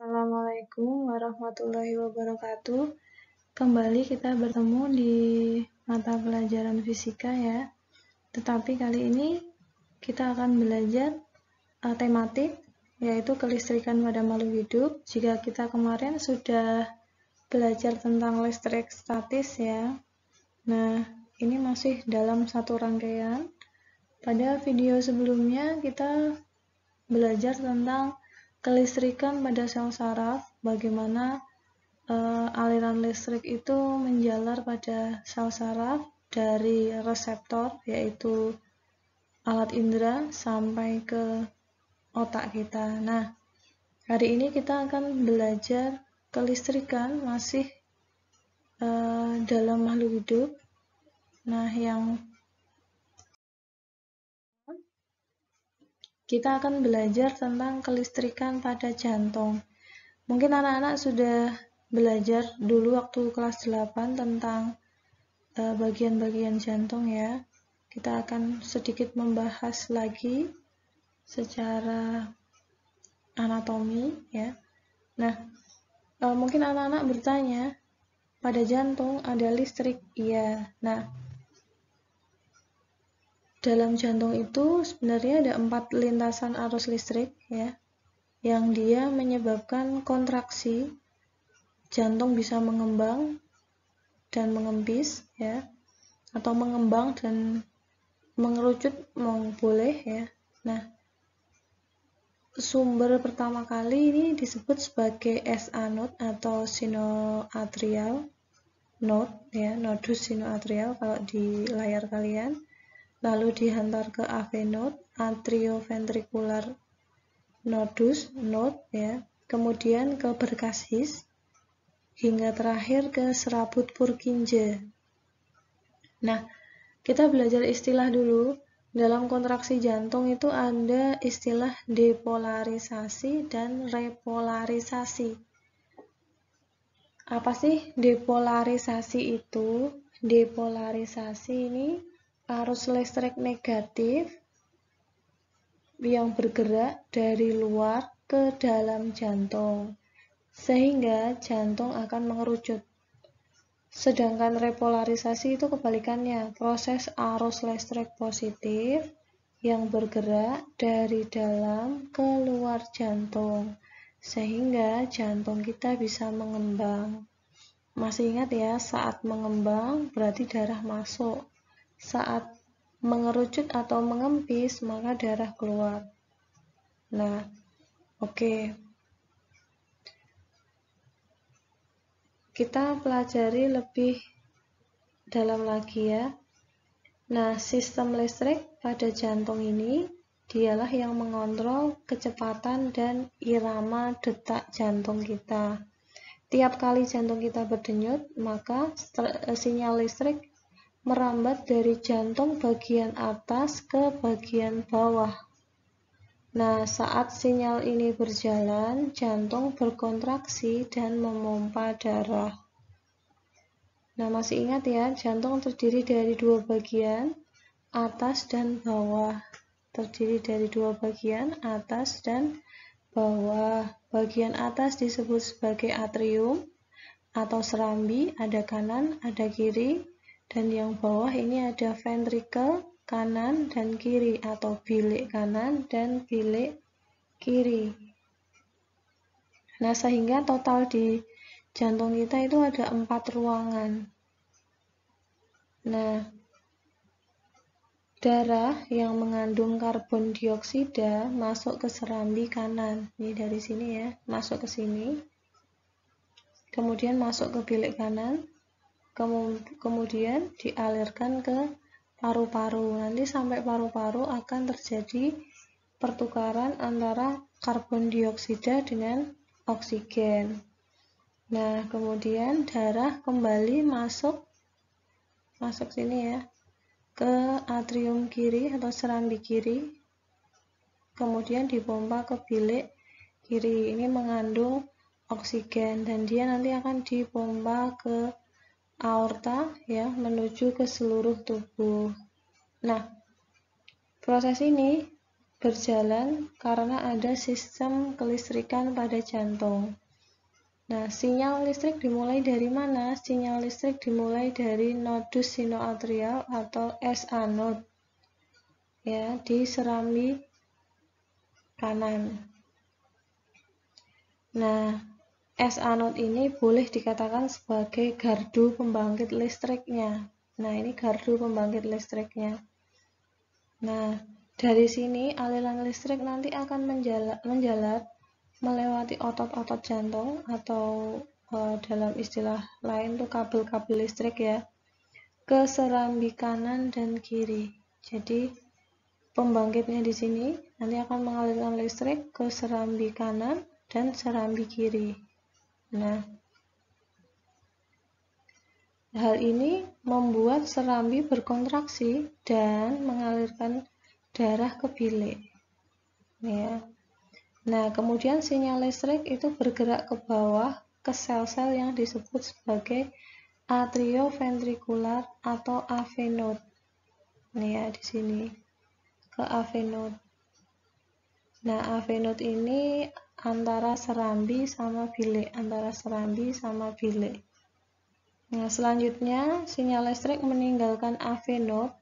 Assalamualaikum warahmatullahi wabarakatuh. Kembali kita bertemu di mata pelajaran fisika ya. Tetapi kali ini kita akan belajar tematik, yaitu kelistrikan pada makhluk hidup. Jika kita kemarin sudah belajar tentang listrik statis ya. Nah, ini masih dalam satu rangkaian. Pada video sebelumnya kita belajar tentang kelistrikan pada sel saraf, bagaimana aliran listrik itu menjalar pada sel saraf dari reseptor, yaitu alat indera, sampai ke otak kita. Nah, hari ini kita akan belajar kelistrikan masih dalam makhluk hidup. Nah, kita akan belajar tentang kelistrikan pada jantung. Mungkin anak-anak sudah belajar dulu waktu kelas 8 tentang bagian-bagian jantung ya. Kita akan sedikit membahas lagi secara anatomi ya. Nah, mungkin anak-anak bertanya, pada jantung ada listrik? Iya. Nah, dalam jantung itu sebenarnya ada 4 lintasan arus listrik ya, yang dia menyebabkan kontraksi. Jantung bisa mengembang dan mengempis ya, atau mengembang dan mengerucut boleh ya. Nah, sumber pertama kali ini disebut sebagai SA node atau sinoatrial node ya, nodus sinoatrial kalau di layar kalian. Lalu dihantar ke AV node, atrioventricular nodus node ya, kemudian ke Berkashis, hingga terakhir ke serabut Purkinje. Nah, kita belajar istilah dulu. Dalam kontraksi jantung itu ada istilah depolarisasi dan repolarisasi. Apa sih depolarisasi itu? Depolarisasi ini arus listrik negatif yang bergerak dari luar ke dalam jantung, sehingga jantung akan mengerucut. Sedangkan repolarisasi itu kebalikannya, proses arus listrik positif yang bergerak dari dalam ke luar jantung, sehingga jantung kita bisa mengembang. Masih ingat ya, saat mengembang berarti darah masuk. Saat mengerucut atau mengempis, maka darah keluar. Nah, oke. Kita pelajari lebih dalam lagi ya. Nah, sistem listrik pada jantung ini dialah yang mengontrol kecepatan dan irama detak jantung kita. Tiap kali jantung kita berdenyut, maka sinyal listrik merambat dari jantung bagian atas ke bagian bawah. Nah, saat sinyal ini berjalan, jantung berkontraksi dan memompa darah. Nah, masih ingat ya, jantung terdiri dari 2 bagian, atas dan bawah. Terdiri dari 2 bagian, atas dan bawah. Bagian atas disebut sebagai atrium atau serambi, ada kanan, ada kiri. Dan yang bawah ini ada ventricle kanan dan kiri atau bilik kanan dan bilik kiri. Nah, sehingga total di jantung kita itu ada 4 ruangan. Nah, darah yang mengandung karbon dioksida masuk ke serambi kanan. Ini dari sini ya, masuk ke sini. Kemudian masuk ke bilik kanan. Kemudian dialirkan ke paru-paru. Nanti sampai paru-paru akan terjadi pertukaran antara karbon dioksida dengan oksigen. Nah, kemudian darah kembali masuk sini ya, ke atrium kiri atau serambi kiri. Kemudian dipompa ke bilik kiri. Ini mengandung oksigen dan dia nanti akan dipompa ke aorta ya, menuju ke seluruh tubuh. Nah, proses ini berjalan karena ada sistem kelistrikan pada jantung. Nah, sinyal listrik dimulai dari mana? Sinyal listrik dimulai dari nodus sinoatrial atau SA node, ya, di serambi kanan. Nah, SA node ini boleh dikatakan sebagai gardu pembangkit listriknya. Nah, ini gardu pembangkit listriknya. Nah, dari sini aliran listrik nanti akan menjalar melewati otot-otot jantung atau dalam istilah lain tuh kabel-kabel listrik ya, ke serambi kanan dan kiri. Jadi pembangkitnya di sini nanti akan mengalirkan listrik ke serambi kanan dan serambi kiri. Nah, hal ini membuat serambi berkontraksi dan mengalirkan darah ke bilik. Ya. Nah, kemudian sinyal listrik itu bergerak ke bawah ke sel-sel yang disebut sebagai atrioventrikular atau AV node. Nih ya, di sini ke AV node. Nah, AV node ini antara serambi sama bilik, Nah, selanjutnya sinyal listrik meninggalkan AV node,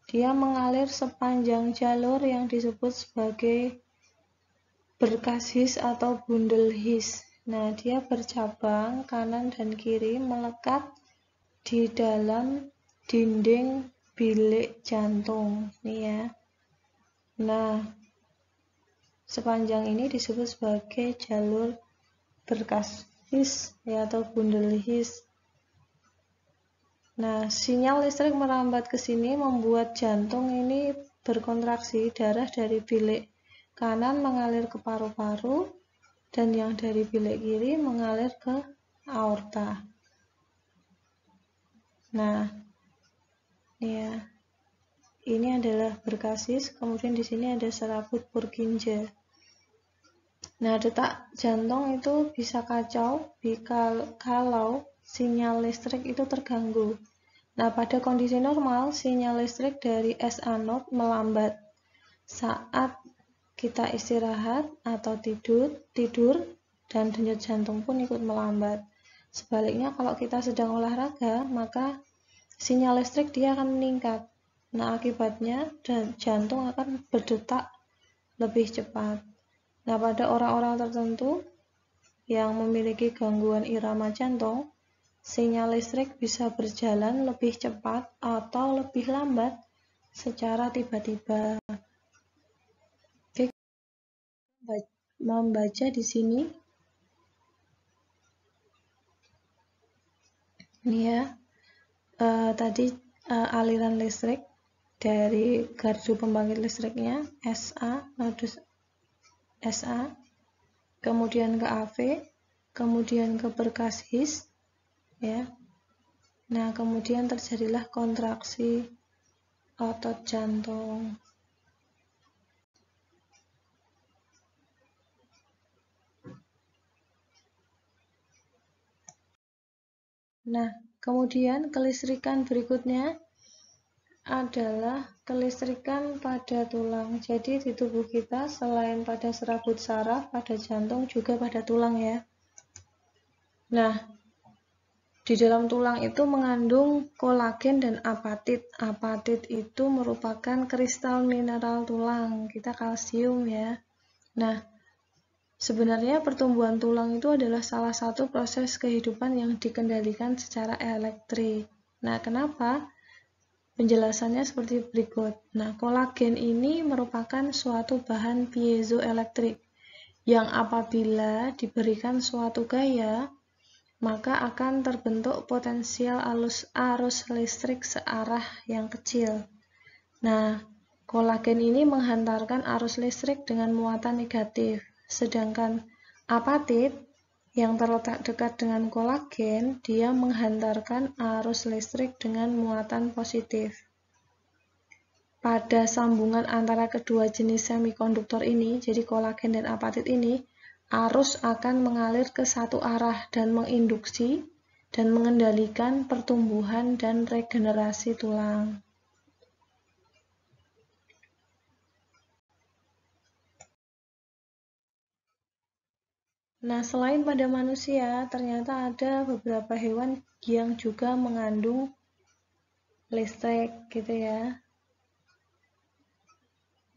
dia mengalir sepanjang jalur yang disebut sebagai berkas His atau bundel His. Nah, dia bercabang kanan dan kiri melekat di dalam dinding bilik jantung. Nih ya. Nah, sepanjang ini disebut sebagai jalur berkas His ya, atau bundel His. Nah, sinyal listrik merambat ke sini membuat jantung ini berkontraksi, darah dari bilik kanan mengalir ke paru-paru dan yang dari bilik kiri mengalir ke aorta. Nah, ya, ini adalah berkas His, kemudian di sini ada serabut Purkinje. Nah, detak jantung itu bisa kacau kalau sinyal listrik itu terganggu. Nah, pada kondisi normal, sinyal listrik dari SA node melambat. Saat kita istirahat atau tidur dan denyut jantung pun ikut melambat. Sebaliknya kalau kita sedang olahraga, maka sinyal listrik dia akan meningkat. Nah, akibatnya jantung akan berdetak lebih cepat. Nah, pada orang-orang tertentu yang memiliki gangguan irama jantung, sinyal listrik bisa berjalan lebih cepat atau lebih lambat secara tiba-tiba. Membaca di sini, ini ya, tadi aliran listrik dari gardu pembangkit listriknya SA, nodus SA, kemudian ke AV, kemudian ke berkas His, ya. Nah, kemudian terjadilah kontraksi otot jantung. Nah, kemudian kelistrikan berikutnya adalah kelistrikan pada tulang. Jadi di tubuh kita selain pada serabut saraf, pada jantung juga pada tulang ya. Nah, di dalam tulang itu mengandung kolagen dan apatit. Apatit itu merupakan kristal mineral tulang. Kita kalsium ya. Nah, sebenarnya pertumbuhan tulang itu adalah salah satu proses kehidupan yang dikendalikan secara elektrik. Nah, kenapa? Penjelasannya seperti berikut. Nah, kolagen ini merupakan suatu bahan piezoelektrik yang apabila diberikan suatu gaya, maka akan terbentuk potensial arus listrik searah yang kecil. Nah, kolagen ini menghantarkan arus listrik dengan muatan negatif. Sedangkan apatit yang terletak dekat dengan kolagen, dia menghantarkan arus listrik dengan muatan positif. Pada sambungan antara kedua jenis semikonduktor ini, jadi kolagen dan apatit ini, arus akan mengalir ke satu arah dan menginduksi dan mengendalikan pertumbuhan dan regenerasi tulang. Nah, selain pada manusia, ternyata ada beberapa hewan yang juga mengandung listrik gitu ya.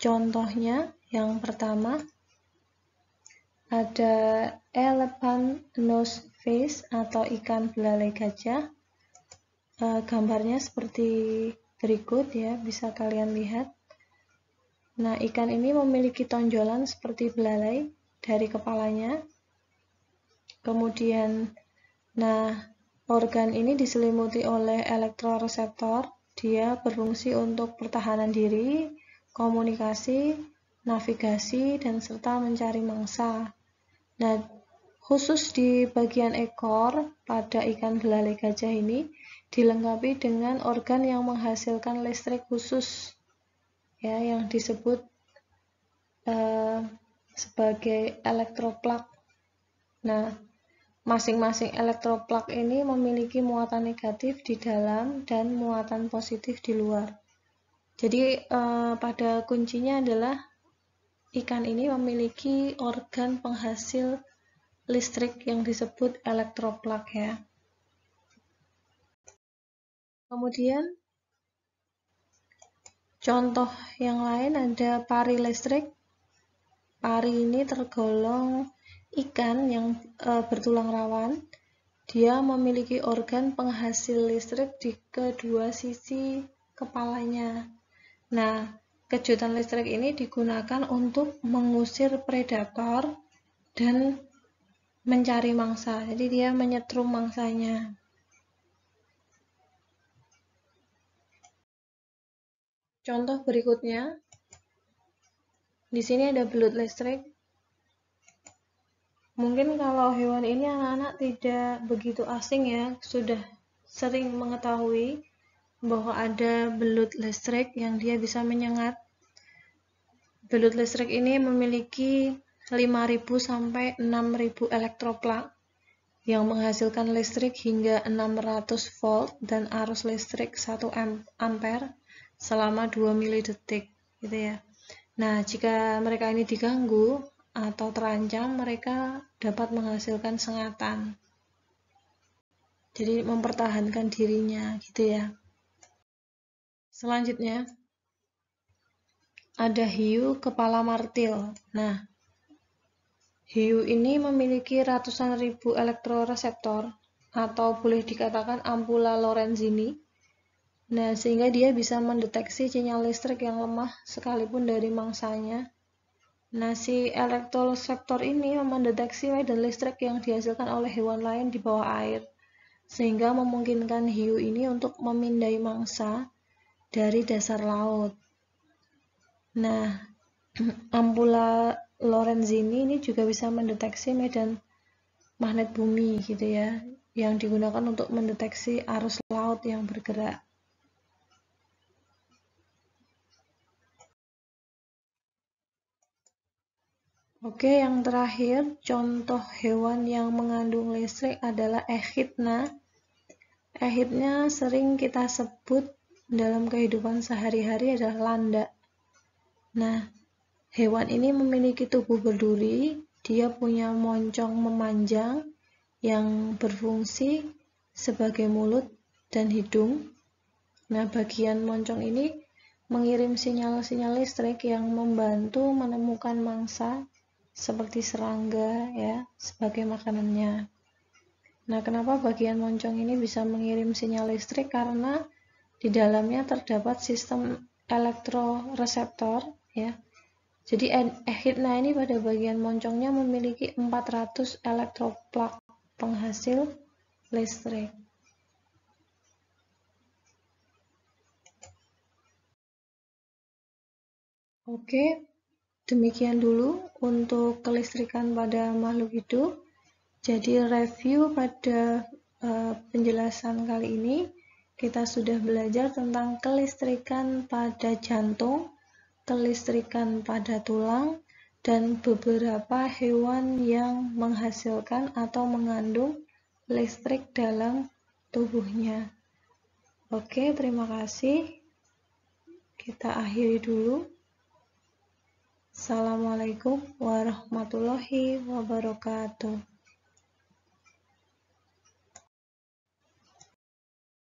Contohnya, yang pertama ada elephant nose fish atau ikan belalai gajah. Gambarnya seperti berikut ya, bisa kalian lihat. Nah, ikan ini memiliki tonjolan seperti belalai dari kepalanya. Kemudian, nah, organ ini diselimuti oleh elektroreseptor. Dia berfungsi untuk pertahanan diri, komunikasi, navigasi, dan serta mencari mangsa. Nah, khusus di bagian ekor pada ikan belalai gajah ini dilengkapi dengan organ yang menghasilkan listrik khusus, ya, yang disebut sebagai elektroplug. Nah, masing-masing elektroplug ini memiliki muatan negatif di dalam dan muatan positif di luar. Jadi pada kuncinya adalah ikan ini memiliki organ penghasil listrik yang disebut elektroplug ya. Kemudian contoh yang lain ada pari listrik. Pari ini tergolong ikan yang bertulang rawan. Dia memiliki organ penghasil listrik di kedua sisi kepalanya. Nah, kejutan listrik ini digunakan untuk mengusir predator dan mencari mangsa. Jadi dia menyetrum mangsanya. Contoh berikutnya, di sini ada belut listrik. Mungkin kalau hewan ini anak-anak tidak begitu asing ya, sudah sering mengetahui bahwa ada belut listrik yang dia bisa menyengat. Belut listrik ini memiliki 5.000 sampai 6.000 elektroplug yang menghasilkan listrik hingga 600 volt dan arus listrik 1 ampere selama 2 milidetik gitu ya. Nah, jika mereka ini diganggu atau terancam, mereka dapat menghasilkan sengatan. Jadi mempertahankan dirinya gitu ya. Selanjutnya ada hiu kepala martil. Nah, hiu ini memiliki ratusan ribu elektroreseptor atau boleh dikatakan ampula Lorenzini. Nah, sehingga dia bisa mendeteksi sinyal listrik yang lemah sekalipun dari mangsanya. Nah, si elektroreseptor ini mendeteksi medan listrik yang dihasilkan oleh hewan lain di bawah air, sehingga memungkinkan hiu ini untuk memindai mangsa dari dasar laut. Nah, ampula Lorenzini ini juga bisa mendeteksi medan magnet bumi gitu ya, yang digunakan untuk mendeteksi arus laut yang bergerak. Oke, yang terakhir, contoh hewan yang mengandung listrik adalah echidna. Echidna sering kita sebut dalam kehidupan sehari-hari adalah landak. Nah, hewan ini memiliki tubuh berduri, dia punya moncong memanjang yang berfungsi sebagai mulut dan hidung. Nah, bagian moncong ini mengirim sinyal-sinyal listrik yang membantu menemukan mangsa seperti serangga ya sebagai makanannya. Nah, kenapa bagian moncong ini bisa mengirim sinyal listrik? Karena di dalamnya terdapat sistem elektroreseptor ya. Jadi echidna ini pada bagian moncongnya memiliki 400 elektroplug penghasil listrik. Oke, demikian dulu untuk kelistrikan pada makhluk hidup. Jadi review pada penjelasan kali ini, kita sudah belajar tentang kelistrikan pada jantung, kelistrikan pada tulang, dan beberapa hewan yang menghasilkan atau mengandung listrik dalam tubuhnya. Oke, terima kasih. Kita akhiri dulu. Assalamualaikum warahmatullahi wabarakatuh.